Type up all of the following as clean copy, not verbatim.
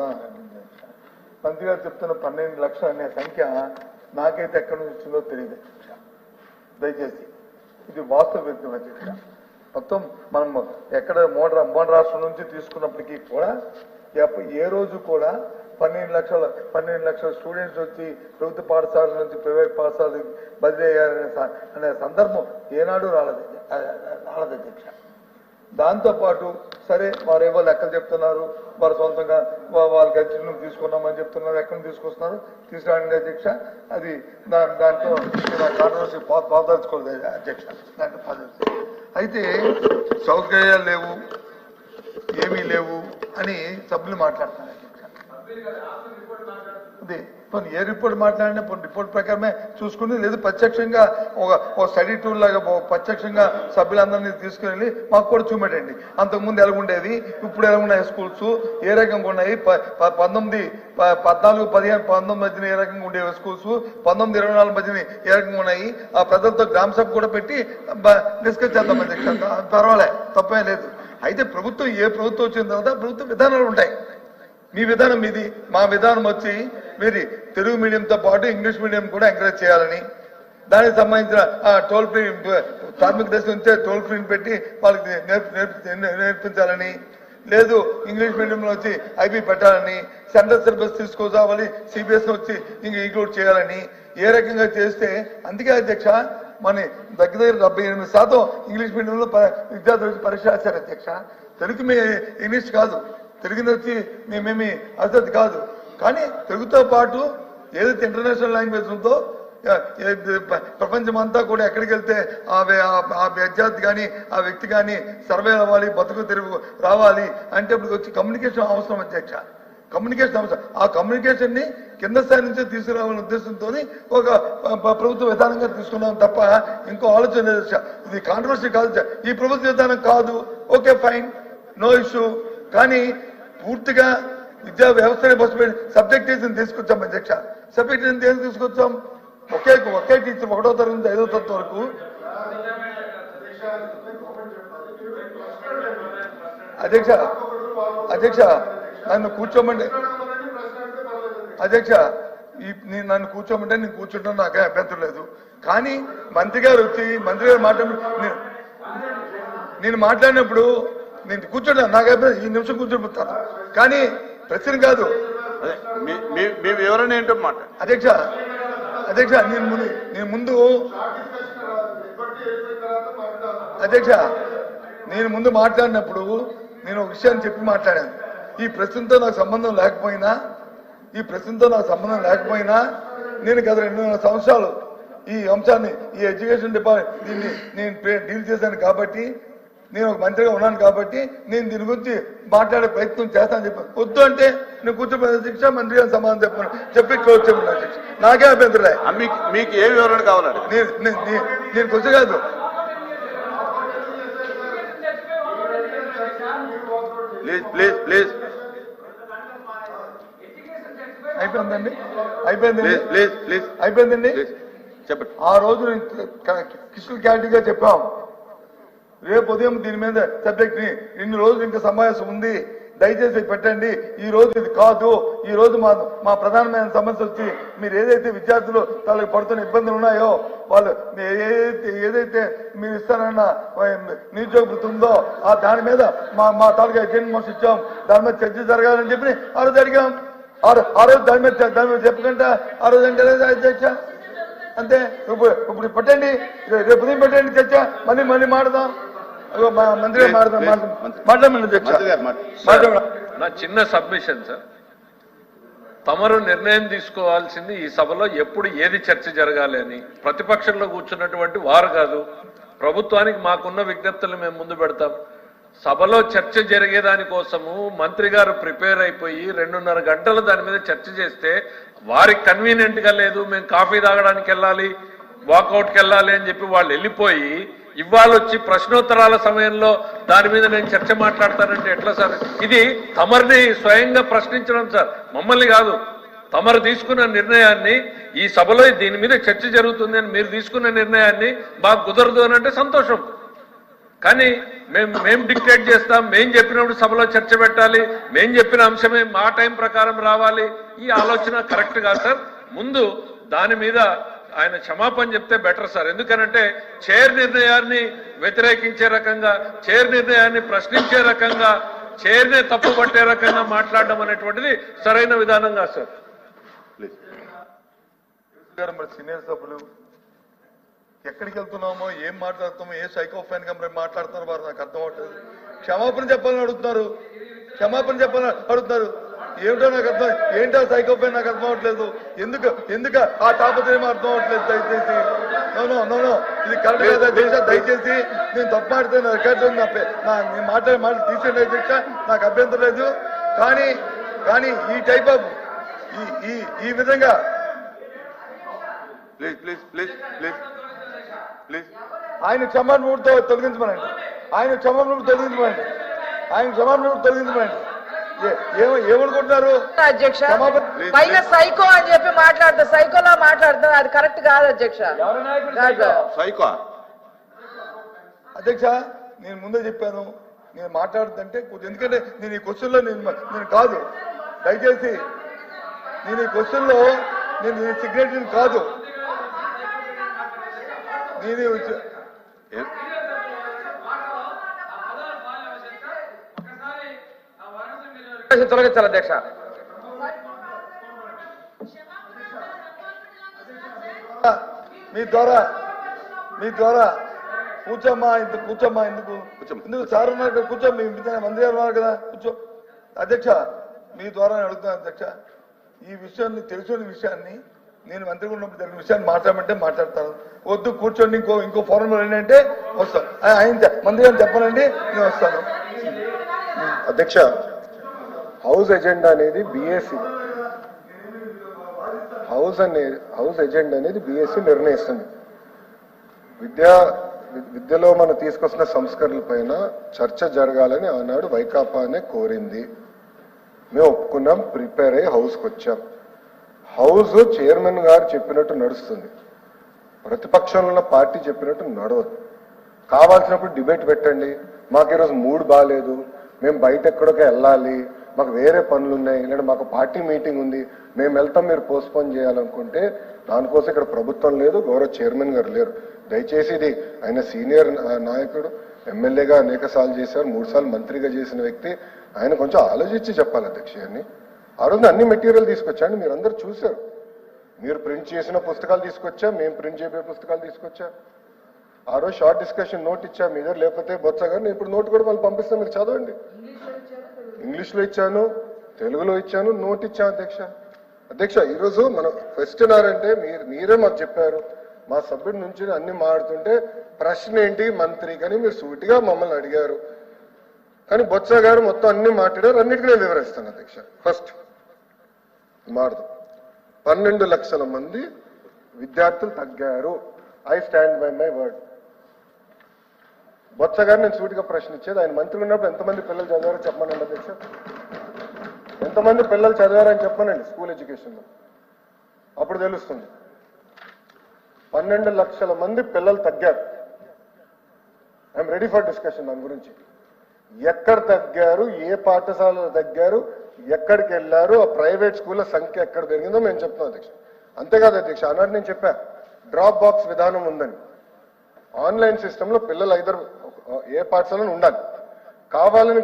కూడా మంత్రి గారు చెప్తున్న 12 లక్షలు అనే సంఖ్య నాకైతే ఎక్కడి నుంచి వచ్చిందో తెలియదు అధ్యక్ష. దయచేసి ఇది వాస్తవ వ్యక్తం అధ్యక్ష. మొత్తం మనం ఎక్కడ మూడు రాష్ట్రం నుంచి తీసుకున్నప్పటికీ కూడా ఏ రోజు కూడా 12 లక్షల స్టూడెంట్స్ వచ్చి ప్రభుత్వ పాఠశాల నుంచి ప్రైవేట్ పాఠశాలకు బదిలీ అనే సందర్భం ఏనాడు రాలేదు అధ్యక్ష. దాంతోపాటు సరే వారు ఏవో లెక్కలు చెప్తున్నారు, వారు సొంతంగా వాళ్ళకి అర్జీలు తీసుకున్నామని చెప్తున్నారు. ఎక్కడ తీసుకొస్తున్నారు తీసుకురాండి అధ్యక్ష. అది దాంట్లో కాంట్రవర్సీ పాదలుచుకోలేదు అధ్యక్ష. దాంట్లో అయితే సౌకర్యాలు లేవు, ఏమీ లేవు అని సభ్యులు మాట్లాడుతున్నారు అధ్యక్ష. అదే ఏ రిపోర్ట్ మాట్లాడినా రిపోర్ట్ ప్రకారమే చూసుకుని, లేదు ప్రత్యక్షంగా ఒక స్టడీ టూర్ లాగా ప్రత్యక్షంగా సభ్యులందరినీ తీసుకుని మాకు కూడా చూపెట్టండి. అంతకుముందు ఎలాగుండేది, ఇప్పుడు ఎలాగున్నాయి స్కూల్స్, ఏ రకంగా ఉన్నాయి, 14, 14, 15, 19 మధ్యన ఏ రకంగా ఉండేవి స్కూల్స్, 19, 24 మధ్యన ఏ రకంగా ఉన్నాయి. ఆ ప్రజలతో గ్రామ సభ కూడా పెట్టి డిస్కస్ చేద్దాం అధ్యక్ష. పర్వాలే, తప్పే లేదు. అయితే ప్రభుత్వం ఏ ప్రభుత్వం వచ్చిన తర్వాత ప్రభుత్వ విధానాలు ఉంటాయి. మీ విధానం మీది, మా విధానం వచ్చి మీరు తెలుగు మీడియంతో పాటు ఇంగ్లీష్ మీడియం కూడా ఎంకరేజ్ చేయాలని, దానికి సంబంధించిన టోల్ ఫ్రీ ప్రాథమిక దశ నుంచే టోల్ ఫ్రీని పెట్టి వాళ్ళకి నేర్పించాలని, లేదు ఇంగ్లీష్ మీడియంలో వచ్చి ఐబీ పెట్టాలని, సెంట్రల్ సిలబస్ తీసుకురావాలి, సిబిఎస్ వచ్చి ఇంక్లూడ్ చేయాలని ఏ రకంగా చేస్తే, అందుకే అధ్యక్ష మన దగ్గర 78% ఇంగ్లీష్ మీడియంలో విద్యార్థులు వచ్చి పరీక్ష రాశారు అధ్యక్ష. తెలుగు ఇంగ్లీష్ కాదు, తెలుగుని వచ్చి మేమేమి అసలు కాదు. కానీ తెలుగుతో పాటు ఏదైతే ఇంటర్నేషనల్ లాంగ్వేజ్ ఉందో ప్రపంచం అంతా కూడా ఎక్కడికి వెళ్తే ఆ విద్యార్థి కానీ ఆ వ్యక్తి కానీ సర్వే అవ్వాలి, బతుకు తెరువు రావాలి అంటే ఇప్పుడు వచ్చి కమ్యూనికేషన్ అవసరం అధ్యక్ష. కమ్యూనికేషన్ అవసరం. ఆ కమ్యూనికేషన్ ని కింద స్థాయి నుంచి తీసుకురావాలనే ఉద్దేశంతో ఒక ప్రభుత్వ విధానంగా తీసుకున్నాం తప్ప ఇంకో ఆలోచన లేదు. ఇది కాంట్రవర్సీ కాదు, ఈ ప్రభుత్వ విధానం కాదు, ఓకే ఫైన్, నో ఇష్యూ. కానీ పూర్తిగా విద్యా వ్యవస్థని బస్సుపెట్టి సబ్జెక్ట్ తీసుకొచ్చాం అధ్యక్ష. సబ్జెక్ట్ ఏం తీసుకొచ్చాం, ఒకే టీచర్ 1వ తరగతి నుంచి 5వ తరగతి వరకు. అధ్యక్ష నన్ను కూర్చోమంటే అధ్యక్ష నన్ను కూర్చోమంటే నేను కూర్చుంటాను, నాకే అభ్యంతరం లేదు. కానీ మంత్రి గారు వచ్చి మంత్రి గారు నేను మాట్లాడినప్పుడు నేను కూర్చోండి, నాకు అభ్యంతరం, ఈ నిమిషం కూర్చోబోతాను. కానీ ప్రశ్న కాదు, మీ వివరణ ఏంటో మాట అధ్యక్ష. నేను ముందు అధ్యక్ష నేను ముందు మాట్లాడినప్పుడు నేను ఒక విషయాన్ని చెప్పి మాట్లాడాను. ఈ ప్రశ్నతో నాకు సంబంధం లేకపోయినా నేను గత 2.5 సంవత్సరాలు ఈ అంశాన్ని, ఈ ఎడ్యుకేషన్ డిపార్ట్మెంట్ దీన్ని నేను డీల్ చేశాను కాబట్టి, నేను ఒక మంత్రిగా ఉన్నాను కాబట్టి నేను దీని గురించి మాట్లాడే ప్రయత్నం చేస్తానని చెప్పాను. వద్దు అంటే నేను కూర్చోబోయే అధ్యక్ష, మంత్రి గారు సమాధానం చెప్పి క్లోజ్ చెప్పండి అధ్యక్ష. నాకే అభ్యంతరం. మీకు ఏ వివరణ కావాలండి? నేను కొంచెం కాదు, ప్లీజ్ అయిపోయిందండి. చెప్పండి. ఆ రోజు క్రిస్టల్ క్లారిటీగా చెప్పాం, రేపు ఉదయం దీని మీద సబ్జెక్ట్ ని ఇన్ని రోజులు ఇంకా సమావేశం ఉంది, దయచేసి పెట్టండి. ఈ రోజు ఇది కాదు, ఈ రోజు మా ప్రధానమైన సమస్య వచ్చి మీరు ఏదైతే విద్యార్థులు వాళ్ళకి పడుతున్న ఇబ్బందులు ఉన్నాయో, వాళ్ళు ఏదైతే మీరు ఇస్తారన్న నిరుద్యోగ వృత్తి ఉందో దాని మీద మా తాలూకా ఎజెండా మోసం ఇచ్చాం, దాని మీద చర్చ జరగాలని చెప్పి ఆ రోజు అడిగాం. ఆ రోజు దాని మీద చెప్పకుండా ఆ రోజు అంటే అధ్యక్ష అంతే. ఇప్పుడు పెట్టండి, రేపు ఉదయం పెట్టండి చర్చ, మళ్ళీ మాడదాం. మంత్రి నా చిన్న సబ్మిషన్ సార్, తమరు నిర్ణయం తీసుకోవాల్సింది ఈ సభలో ఎప్పుడు ఏది చర్చ జరగాలి అని. ప్రతిపక్షంలో కూర్చున్నటువంటి వారు కాదు, ప్రభుత్వానికి మాకున్న విజ్ఞప్తులు మేము ముందు పెడతాం. సభలో చర్చ జరిగేదానికోసము మంత్రి గారు ప్రిపేర్ అయిపోయి 2.5 గంటలు దాని మీద చర్చ చేస్తే వారికి కన్వీనియంట్ గా లేదు, మేము కాఫీ తాగడానికి వెళ్ళాలి, వాకౌట్కి వెళ్ళాలి అని చెప్పి వాళ్ళు వెళ్ళిపోయి ఇవాళ వచ్చి ప్రశ్నోత్తరాల సమయంలో దాని మీద నేను చర్చ మాట్లాడతానంటే ఎట్లా సార్? ఇది తమరిని స్వయంగా ప్రశ్నించడం సార్, మమ్మల్ని కాదు. తమరు తీసుకున్న నిర్ణయాన్ని ఈ సభలో దీని మీద చర్చ జరుగుతుంది అని మీరు తీసుకున్న నిర్ణయాన్ని మాకు కుదరదు అని అంటే సంతోషం. కానీ మేం డిక్టేట్ చేస్తాం, మేం చెప్పినప్పుడు సభలో చర్చ పెట్టాలి, మేం చెప్పిన అంశమే మా టైం ప్రకారం రావాలి, ఈ ఆలోచన కరెక్ట్ కాదు సార్. ముందు దాని మీద ఆయన క్షమాపణ చెప్తే బెటర్ సార్. ఎందుకనంటే చైర్ నిర్ణయాన్ని వ్యతిరేకించే రకంగా, చైర్ నిర్ణయాన్ని ప్రశ్నించే రకంగా, చైర్నే తప్పు పట్టే రకంగా మాట్లాడడం అనేటువంటిది సరైన విధానం కాదు సార్. మరి సీనియర్ సభ్యులు ఎక్కడికి వెళ్తున్నామో, ఏం మాట్లాడుతామో, ఏ సైకోఫాన్ గా మరి మాట్లాడుతున్నారు వారు నాకు అర్థం అవట్లేదు. క్షమాపణ చెప్పాలని అడుగుతున్నారు, క్షమాపణ చెప్పాలని అడుగుతున్నారు. ఏమిటో నాకు అర్థం, ఏంటో సైకోఫాన్ నాకు అర్థం అవట్లేదు. ఎందుకు ఆ తాపత్రయం అర్థం అవట్లేదు. దయచేసి నో ఇది కరెక్ట్ కదా అధ్యక్ష, దయచేసి నేను తప్పు మాడితే నా రికార్డు నేను మాట్లాడే మాటలు తీసేయండి అధ్యక్ష, నాకు అభ్యంతరం లేదు. కానీ ఈ టైప్ ఆఫ్ ఈ విధంగా ఆయన క్షమాపణతో తొలగించమనండి, ఆయన క్షమాపణ తొలగించమనండి. ఏమనుకుంటున్నారు అధ్యక్ష? పైన సైకో అని చెప్పి మాట్లాడతారు, సైకోలా మాట్లాడతారు, అది కరెక్ట్ కాదు అధ్యక్ష. సైకో అధ్యక్ష, నేను ముందే చెప్పాను, నేను మాట్లాడుతుంటే ఎందుకంటే నేను ఈ క్వశ్చన్ లో నేను కాదు, దయచేసి నేను ఈ క్వశ్చన్ లో నేను సిగ్నేటరీ కాదు. తొలగించాలి అధ్యక్ష. మీ ద్వారా కూర్చోమ్మా ఎందుకు సార్ ఉన్నారు కదా, కూర్చో. మీ మంత్రి గారు ఉన్నారు కదా, కూర్చో. అధ్యక్ష, మీ ద్వారా అడుగుతున్నాను అధ్యక్ష, ఈ విషయాన్ని తెలిసిన విషయాన్ని నేను మంత్రిగా ఉన్నప్పుడు జరిగిన విషయాన్ని మాట్లాడమంటే మాట్లాడతాను, వద్దు కూర్చోండి ఇంకో ఫోరం ఏంటంటే వస్తాను. ఆయన మంత్రి గారిని చెప్పనండి, నేను వస్తాను. అధ్యక్ష, హౌస్ ఎజెండా అనేది బిఎస్సి, హౌస్ ఎజెండా అనేది బిఎస్సి నిర్ణయిస్తుంది. విద్యలో మనం తీసుకొస్తున్న సంస్కరణల పైన చర్చ జరగాలని ఆనాడు వైకాపానే కోరింది. మేము ఒప్పుకున్నాం, ప్రిపేర్ అయ్యి హౌస్కి వచ్చాం. హౌస్ చైర్మన్ గారు చెప్పినట్టు నడుస్తుంది, ప్రతిపక్షంలో ఉన్న పార్టీ చెప్పినట్టు నడవదు. కావాల్సినప్పుడు డిబేట్ పెట్టండి. మాకు ఈరోజు మూడ్ బాగాలేదు, మేము బయట ఎక్కడికో వెళ్ళాలి, మాకు వేరే పనులు ఉన్నాయి, లేదా మాకు పార్టీ మీటింగ్ ఉంది, మేము వెళ్తాం, మీరు పోస్ట్పోన్ చేయాలనుకుంటే దానికోసం ఇక్కడ ప్రభుత్వం లేదు, గౌరవ చైర్మన్ గారు లేరు. దయచేసి ఇది ఆయన సీనియర్ నాయకుడు, ఎమ్మెల్యేగా అనేక సార్లు చేశారు, 3 సార్లు మంత్రిగా చేసిన వ్యక్తి, ఆయన కొంచెం ఆలోచించి చెప్పాలి అధ్యక్ష. అని ఆ రోజున అన్ని మెటీరియల్ తీసుకొచ్చాండి, మీరు అందరు చూశారు. మీరు ప్రింట్ చేసిన పుస్తకాలు తీసుకొచ్చా, మేము ప్రింట్ చేయబోయే పుస్తకాలు తీసుకొచ్చా. ఆ రోజు షార్ట్ డిస్కషన్ నోట్ ఇచ్చా మీ దగ్గర, లేకపోతే బొత్స గారు నేను ఇప్పుడు నోట్ కూడా వాళ్ళు పంపిస్తాను, మీరు చదవండి. ఇంగ్లీష్లో ఇచ్చాను, తెలుగులో ఇచ్చాను, నోట్ ఇచ్చాను అధ్యక్ష. ఈరోజు మనం క్వశ్చన్ అంటే మీరే మాకు చెప్పారు, మా సభ్యుడి నుంచి అన్ని మాడుతుంటే ప్రశ్న ఏంటి మంత్రి కానీ మీరు సూటిగా మమ్మల్ని అడిగారు. కానీ బొత్స గారు మొత్తం అన్ని మాట్లాడారు, అన్నిటికీ నేను వివరిస్తాను అధ్యక్ష. ఫస్ట్ మాడదు, 12 లక్షల మంది విద్యార్థులు తగ్గారు. I stand by my word. Botsa గారు నేను సూటిగా ప్రశ్న ఇచ్చేది, ఆయన మంత్రి ఉన్నప్పుడు ఎంతమంది పిల్లలు చదివారో చెప్పమనండి అధ్యక్ష. ఎంతమంది పిల్లలు చదివారని చెప్పమనండి స్కూల్ ఎడ్యుకేషన్లో, అప్పుడు తెలుస్తుంది. 12 లక్షల మంది పిల్లలు తగ్గారు. ఐఎమ్ రెడీ ఫర్ డిస్కషన్ దాని గురించి. ఎక్కడ తగ్గారు, ఏ పాఠశాలలో తగ్గారు, ఎక్కడికి వెళ్ళారు, ఆ ప్రైవేట్ స్కూళ్ళ సంఖ్య ఎక్కడ పెరిగిందో మేము చెప్తున్నాం అధ్యక్ష. అంతేకాదు అధ్యక్ష, అన్నాడు నేను చెప్పా డ్రాప్ బాక్స్ విధానం ఉందని. ఆన్లైన్ సిస్టంలో పిల్లలు ఏ పాఠశాలలో ఉండాలి, కావాలని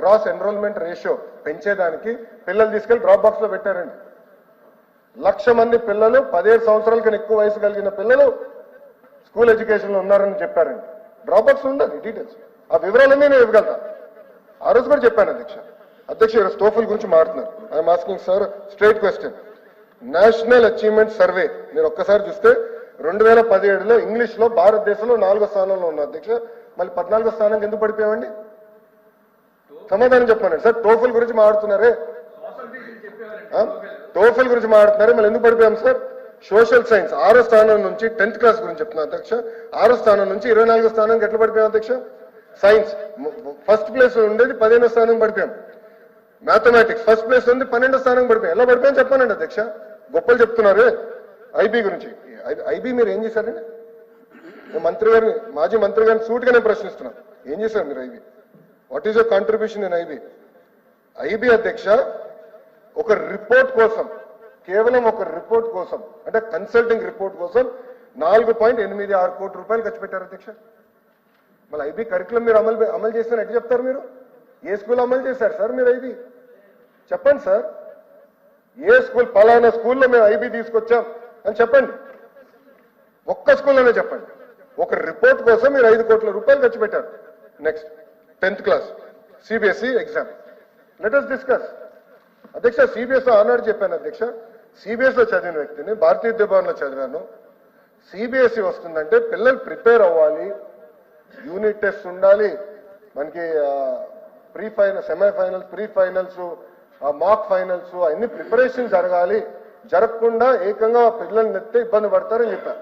గ్రాస్ ఎన్రోల్మెంట్ రేషియో పెంచేదానికి పిల్లలు తీసుకెళ్లి డ్రాప్ బాక్స్ లో పెట్టారండి. 1,00,000 మంది పిల్లలు 15 సంవత్సరాల కన్నా ఎక్కువ వయసు కలిగిన పిల్లలు స్కూల్ ఎడ్యుకేషన్ లో ఉన్నారని చెప్పారండి. డ్రాప్ బాక్స్ ఉండాలి, డీటెయిల్స్ ఆ వివరాలన్నీ నేను ఇవ్వగలుగుతా. ఆ రోజు కూడా చెప్పాను అధ్యక్ష. ఈరోజు టోఫల్ గురించి మాట్లాడుతున్నారు. I'm asking sir straight question. National achievement survey మీరు ఒక్కసారి చూస్తే 2017లో ఇంగ్లీష్ లో భారతదేశంలో 4వ స్థానంలో ఉన్న అధ్యక్ష, మళ్ళీ 14వ స్థానానికి ఎందుకు పడిపోయామండి? సమాధానం చెప్పండి సార్. టోఫల్ గురించి మాట్లాడుతున్నారే, టోఫల్ గురించి మాట్లాడుతున్నారే, మళ్ళీ ఎందుకు పడిపోయాం సార్? సోషల్ సైన్స్ 6వ స్థానం నుంచి 10th క్లాస్ గురించి చెప్తున్నా అధ్యక్ష, 6వ స్థానం నుంచి 24వ స్థానానికి ఎట్లా పడిపోయాం అధ్యక్ష? సైన్స్ ఫస్ట్ ప్లేస్ ఉండేది 15వ స్థానం పడిపోయాం. మ్యాథమెటిక్స్ ఫస్ట్ ప్లేస్ ఉంది 12వ స్థానం పడిపోయాం. ఎలా పడిపోయాం చెప్పానండి అధ్యక్ష. గొప్పలు చెప్తున్నారు ఐబీ గురించి. ఐబీ మీరు ఏం చేశారండి? మంత్రి గారిని మాజీ మంత్రి గారిని సూటిగా నేను ప్రశ్నిస్తున్నాను. ఏం చేశారు మీరు IB? What is your contribution in IB? IB అధ్యక్ష ఒక రిపోర్ట్ కోసం, కేవలం ఒక రిపోర్ట్ కోసం, అంటే కన్సల్టింగ్ రిపోర్ట్ కోసం 4.86 కోట్ల రూపాయలు ఖర్చు పెట్టారు అధ్యక్ష. మళ్ళీ ఐబీ కరికులం మీరు అమలు చేస్తారని ఎట్లా చెప్తారు? మీరు ఏ స్కూల్ అమలు చేశారు సార్ మీరు ఐబీ? చెప్పండి సార్. ఏ స్కూల్, పలానా స్కూల్లో మేము ఐబీ తీసుకొచ్చాం అని చెప్పండి. ఒక్క స్కూల్లోనే చెప్పండి. ఒక రిపోర్ట్ కోసం మీరు 5 కోట్ల రూపాయలు ఖర్చు పెట్టారు. Next 10th class CBSE exam. Let us discuss. అధ్యక్ష సిబిఎస్ఈ ఆనాడు చెప్పాను అధ్యక్ష, సిబిఎస్ఈలో చదివిన వ్యక్తిని, భారతీయ విద్యాభవన్లో చదివాను. సిబిఎస్ఈ వస్తుందంటే పిల్లలు ప్రిపేర్ అవ్వాలి, యూనిట్ టెస్ట్ ఉండాలి, మనకి pre final, semifinals, pre finals, mock finals, అన్ని ప్రిపరేషన్ జరగాలి. జరగకుండా ఏకంగా పిల్లలు నెత్తే ఇబ్బంది పడతారని చెప్పారు.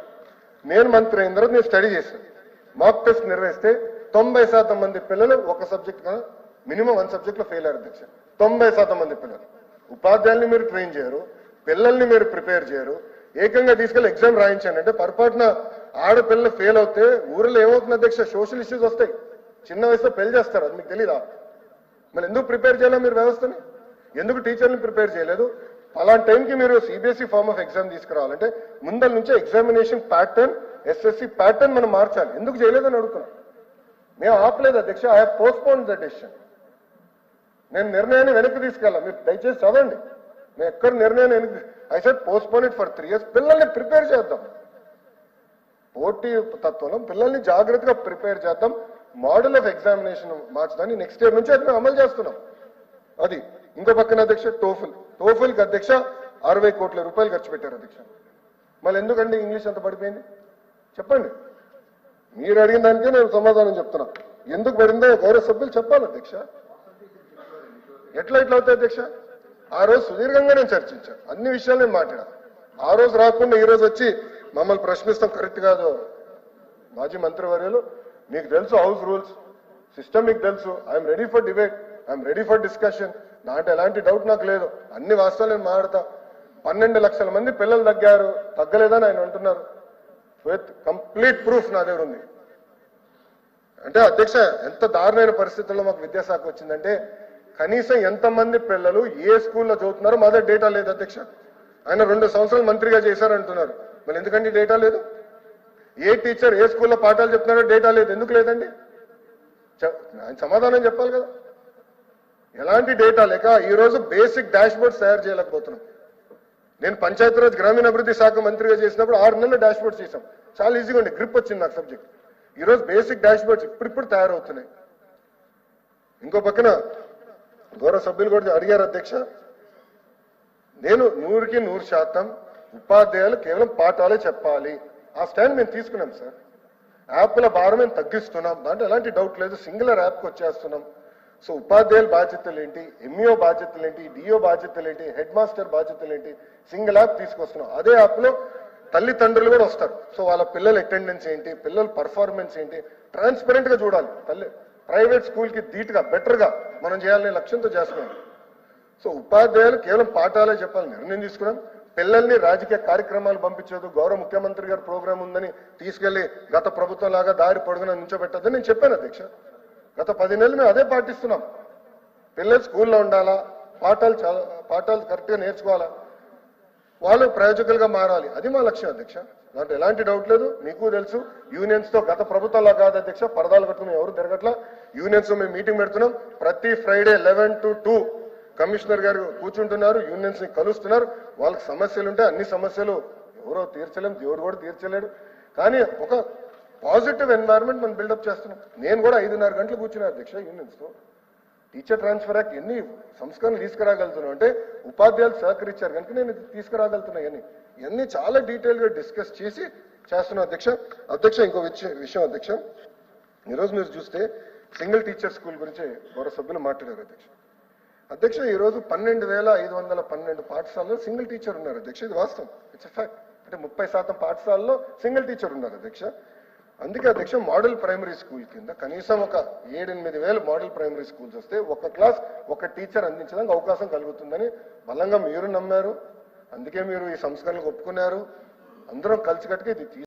నేను మంత్రి అయిన తర్వాత నేను స్టడీ చేశాను. మాక్ టెస్ట్ నిర్వహిస్తే 90% మంది పిల్లలు ఒక సబ్జెక్ట్ కన్నా మినిమం 1 సబ్జెక్ట్ లో ఫెయిల్ అయ్యారు అధ్యక్ష. 90% మంది పిల్లలు. ఉపాధ్యాయుల్ని మీరు ట్రైన్ చేయరు, పిల్లల్ని మీరు ప్రిపేర్ చేయరు, ఏకంగా తీసుకెళ్లి ఎగ్జామ్ రాయించండి అంటే పొరపాటున ఆడపిల్లలు ఫెయిల్ అవుతే ఊరిలో ఏమవుతుంది అధ్యక్ష? సోషల్ ఇష్యూస్ వస్తాయి. చిన్న వయసులో పెళ్లి చేస్తారు, అది మీకు తెలీదా? మరి ఎందుకు ప్రిపేర్ చేయాలి మీరు వ్యవస్థని? ఎందుకు టీచర్ని ప్రిపేర్ చేయలేదు? అలాంటి టైంకి మీరు సిబిఎస్ఈ ఫార్మ్ ఆఫ్ ఎగ్జామ్ తీసుకురావాలంటే ముందల నుంచే ఎగ్జామినేషన్ ప్యాటర్న్, ఎస్ఎస్సి ప్యాటర్న్ మనం మార్చాలి. ఎందుకు చేయలేదని అడుగుతున్నాం. మేము ఆపలేదు అధ్యక్ష. I have postpone the decision. నేను నిర్ణయాన్ని వెనక్కి తీసుకెళ్ళాం. మీరు దయచేసి చదవండి. నేను ఎక్కడ నిర్ణయాన్ని వెనక్కి, I said postpone it for 3 years. పిల్లల్ని ప్రిపేర్ చేద్దాం. పోటీ తత్వంలో పిల్లల్ని జాగ్రత్తగా ప్రిపేర్ చేద్దాం. మోడల్ ఆఫ్ ఎగ్జామినేషన్ మార్చడాన్ని నెక్స్ట్ ఇయర్ నుంచి అది మేము అమలు చేస్తున్నాం. అది ఇంకో పక్కన అధ్యక్ష టోఫెల్కి అధ్యక్ష 60 కోట్ల రూపాయలు ఖర్చు పెట్టారు అధ్యక్ష. మళ్ళీ ఎందుకండి ఇంగ్లీష్ అంత పడిపోయింది చెప్పండి. మీరు అడిగిన దానికే నేను సమాధానం చెప్తున్నా. ఎందుకు పడిందో గౌరవ సభ్యులు చెప్పాలి అధ్యక్ష. ఎట్లా అవుతాయి అధ్యక్ష? ఆ రోజు సుదీర్ఘంగా నేను చర్చించాను, అన్ని విషయాలు నేను మాట్లాడాను. ఆ రోజు రాకుండా ఈ రోజు వచ్చి మమ్మల్ని ప్రశ్నిస్తాం కరెక్ట్ కాదు. మాజీ మంత్రివర్యులు, మీకు తెలుసు హౌస్ రూల్స్, సిస్టమ్ మీకు తెలుసు. I'm ready for debate, I'm ready for discussion. దాంట్లో ఎలాంటి డౌట్ నాకు లేదు. అన్ని వాస్తవాలు నేను మాట్లాడతా. 12 లక్షల మంది పిల్లలు తగ్గలేదని ఆయన అంటున్నారు. విత్ కంప్లీట్ ప్రూఫ్ నా దగ్గర ఉంది. అంటే అధ్యక్ష ఎంత దారుణమైన పరిస్థితుల్లో మాకు విద్యాశాఖ వచ్చిందంటే కనీసం ఎంతమంది పిల్లలు ఏ స్కూల్లో చదువుతున్నారో మా దగ్గర డేటా లేదు అధ్యక్ష. ఆయన 2 సంవత్సరాలు మంత్రిగా చేశారంటున్నారు. మరి ఎందుకండి డేటా లేదు? ఏ టీచర్ ఏ స్కూల్లో పాఠాలు చెప్తున్నారో డేటా లేదు. ఎందుకు లేదండి? ఆయన సమాధానం చెప్పాలి కదా. ఎలాంటి డేటా లేక ఈరోజు బేసిక్ డాష్ బోర్డ్స్ తయారు చేయలేకపోతున్నాం. నేను పంచాయతీరాజ్ గ్రామీణాభివృద్ధి శాఖ మంత్రిగా చేసినప్పుడు 6 నెలలు డాష్ బోర్డ్స్ చేశాం. చాలా ఈజీగా ఉండే, గ్రిప్ వచ్చింది నాకు సబ్జెక్ట్. ఈరోజు బేసిక్ డాష్ బోర్డ్స్ ఇప్పుడు తయారవుతున్నాయి. ఇంకో పక్కన గౌరవ సభ్యులు కూడా అడిగారు అధ్యక్ష. నేను 100కి 100% ఉపాధ్యాయులు కేవలం పాఠాలే చెప్పాలి. ఆ స్టాండ్ మేము తీసుకున్నాం సార్. యాప్ల భారం మేము తగ్గిస్తున్నాం, దాంట్లో ఎలాంటి డౌట్ లేదు. సింగులర్ యాప్కి వచ్చేస్తున్నాం. సో ఉపాధ్యాయుల బాధ్యతలు ఏంటి, ఎంఈఓ బాధ్యతలు ఏంటి, డిఓ బాధ్యతలు ఏంటి, హెడ్ మాస్టర్ బాధ్యతలు ఏంటి, సింగిల్ యాప్ తీసుకొస్తున్నాం. అదే యాప్లో తల్లిదండ్రులు కూడా వస్తారు. సో వాళ్ళ పిల్లల అటెండెన్స్ ఏంటి, పిల్లల పర్ఫార్మెన్స్ ఏంటి, ట్రాన్స్పరెంట్ గా చూడాలి. ప్రైవేట్ స్కూల్కి ధీటుగా బెటర్గా మనం చేయాలనే లక్ష్యంతో చేస్తున్నాం. సో ఉపాధ్యాయులు కేవలం పాఠాలే చెప్పాలని నిర్ణయం తీసుకున్నాం. పిల్లల్ని రాజకీయ కార్యక్రమాలు పంపించదు, గౌరవ ముఖ్యమంత్రి గారి ప్రోగ్రాం ఉందని తీసుకెళ్లి గత ప్రభుత్వం లాగా దారి పొడుగున నుంచోబెట్టద్దని నేను చెప్పాను అధ్యక్ష. గత 10 నెలలు మేము అదే పాటిస్తున్నాం. పిల్లలు స్కూల్లో ఉండాలా, పాఠాలు కరెక్ట్గా నేర్చుకోవాలా, వాళ్ళు ప్రయోజకులుగా మారాలి. అది మా లక్ష్యం అధ్యక్ష. దాంట్లో ఎలాంటి డౌట్ లేదు. మీకు తెలుసు యూనియన్స్ తో గత ప్రభుత్వంలో కాదు అధ్యక్ష, పరదాలు కట్టుకుని ఎవరు తిరగట్లా. యూనియన్స్ మేము మీటింగ్ పెడుతున్నాం. ప్రతి ఫ్రైడే 11 to 2 కమిషనర్ గారు కూర్చుంటున్నారు, యూనియన్స్ ని కలుస్తున్నారు. వాళ్ళకి సమస్యలు ఉంటే అన్ని సమస్యలు ఎవరో తీర్చలేం, దేవుడు కూడా తీర్చలేడు. కానీ ఒక పాజిటివ్ ఎన్వైరన్మెంట్ మనం బిల్డప్ చేస్తున్నాం. నేను కూడా 5:30 గంటలు కూర్చున్నా అధ్యక్ష యూనియన్స్ తో. టీచర్ ట్రాన్స్ఫర్ యాక్ట్ ఎన్ని సంస్కరణలు తీసుకురాగలుగుతున్నాం అంటే ఉపాధ్యాయులు సహకరించారు కనుక నేను తీసుకురాగలుగుతున్నా. ఇవన్నీ చాలా డీటెయిల్ గా డిస్కస్ చేసి చేస్తున్నాం అధ్యక్ష. ఇంకో విషయం అధ్యక్ష, ఈరోజు మీరు చూస్తే సింగిల్ టీచర్ స్కూల్ గురించి గౌరవ సభ్యులు మాట్లాడారు అధ్యక్ష. ఈరోజు 12,512 పాఠశాలలో సింగిల్ టీచర్ ఉన్నారు అధ్యక్ష. ఇది వాస్తవం, ఇట్స్ ఫ్యాక్ట్. అంటే 30% పాఠశాలలో సింగిల్ టీచర్ ఉన్నారు అధ్యక్ష. అందుకే అధ్యక్ష మోడల్ ప్రైమరీ స్కూల్ కింద కనీసం ఒక 7-8 వేల మోడల్ ప్రైమరీ స్కూల్స్ వస్తే ఒక క్లాస్ ఒక టీచర్ అందించడానికి అవకాశం కలుగుతుందని బలంగా మీరు నమ్మారు. అందుకే మీరు ఈ సంస్కరణలకు ఒప్పుకున్నారు. అందరం కలిసికట్టుగా ఇది